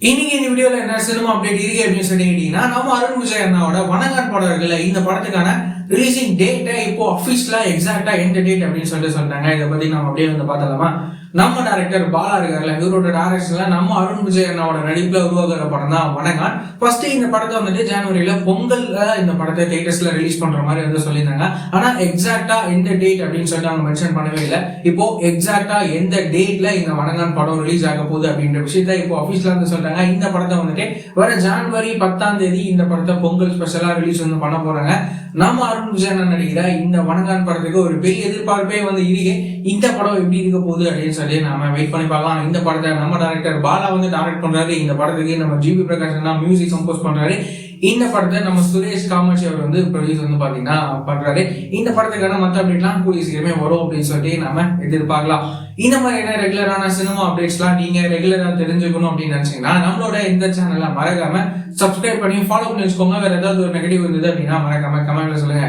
இன்னைக்கு இந்த வீடியோல என்ன சினிமா அப்டேட் இருக்கு அப்படின்னு சொல்லிட்டீங்கன்னா, நம்ம அருண் விஜய் அண்ணாவோட வணங்கான் படம் இருக்குல்ல, இந்த படத்துக்கான ரிலீசிங் டேட்டை இப்போ அபிஷியலா எக்ஸாக்டா எந்த டேட் அப்படின்னு சொல்லிட்டாங்க. இதை பத்தி நம்ம அப்படியே வந்து பார்த்தலாமா. நம்ம டைரக்டர் பாலா இருக்காருல்ல, இவரோட டைரக்ஷன்ல நம்ம அருண் விஜய் அண்ணாவோட நடிப்புல உருவாக்குற படம் தான் வணங்கான். ஃபர்ஸ்ட் இந்த படத்தை வந்துட்டு ஜனவரியில பொங்கல்ல இந்த படத்தை தியேட்டர்ஸ்ல ரிலீஸ் பண்ற மாதிரி வந்து சொல்லியிருந்தாங்க. ஆனா எக்ஸாக்டா எந்த டேட் அப்படின்னு சொல்லிட்டு அவங்க மென்ஷன் பண்ணவே இல்லை. இப்போ எக்ஸாக்டா எந்த டேட்ல இந்த வணங்கான் படம் ரிலீஸ் ஆக போகுது அப்படின்ற விஷயத்த இப்போ அபிஷியலா வந்து சொல்றாங்க. இந்த படத்தை வந்துட்டு வர ஜனவரி 10 இந்த படத்தை பொங்கல் ஸ்பெஷலா ரிலீஸ் வந்து பண்ண போறாங்க. நம்ம அருண் விஜய் நடிக்கிற இந்த வணங்கான் படத்துக்கு ஒரு பெரிய எதிர்பார்ப்பே வந்து இருக்கு. இந்த படம் எப்படி இருக்க போகுது அப்படின்னு சொல்லி நாம வெயிட் பண்ணி பார்க்கலாம். இந்த படத்தை நம்ம டைரக்டர் பாலா வந்து டைரக்ட் பண்றாரு. இந்த படத்துக்கு நம்ம ஜிபி பிரகாஷ் மியூசிக் கம்போஸ் பண்றாரு. இந்த படத்தை நம்ம சுரேஷ் காமாட்சி அவர் வந்து ப்ரொடியூஸ் வந்து பாத்தீங்கன்னா பண்றாரு. இந்த படத்துக்கான மற்ற அப்டேட்லாம் கூடிய சீக்கிரமே வரும் அப்படின்னு சொல்லி நம்ம எதிர்பார்க்கலாம். இந்த மாதிரியான ரெகுலரான சினிமா அப்டேட்ஸ்லாம் நீங்க ரெகுலரா தெரிஞ்சுக்கணும் அப்படின்னு நினைச்சீங்கன்னா நம்மளோட இந்த சேனலை மறக்காம சப்ஸ்கிரைப் பண்ணி ஃபாலோ பண்ணி வச்சுக்கோங்க. வேற ஏதாவது ஒரு நெகட்டிவ் இருந்தது அப்படின்னா மறக்காம கமெண்ட்ல சொல்லுங்க.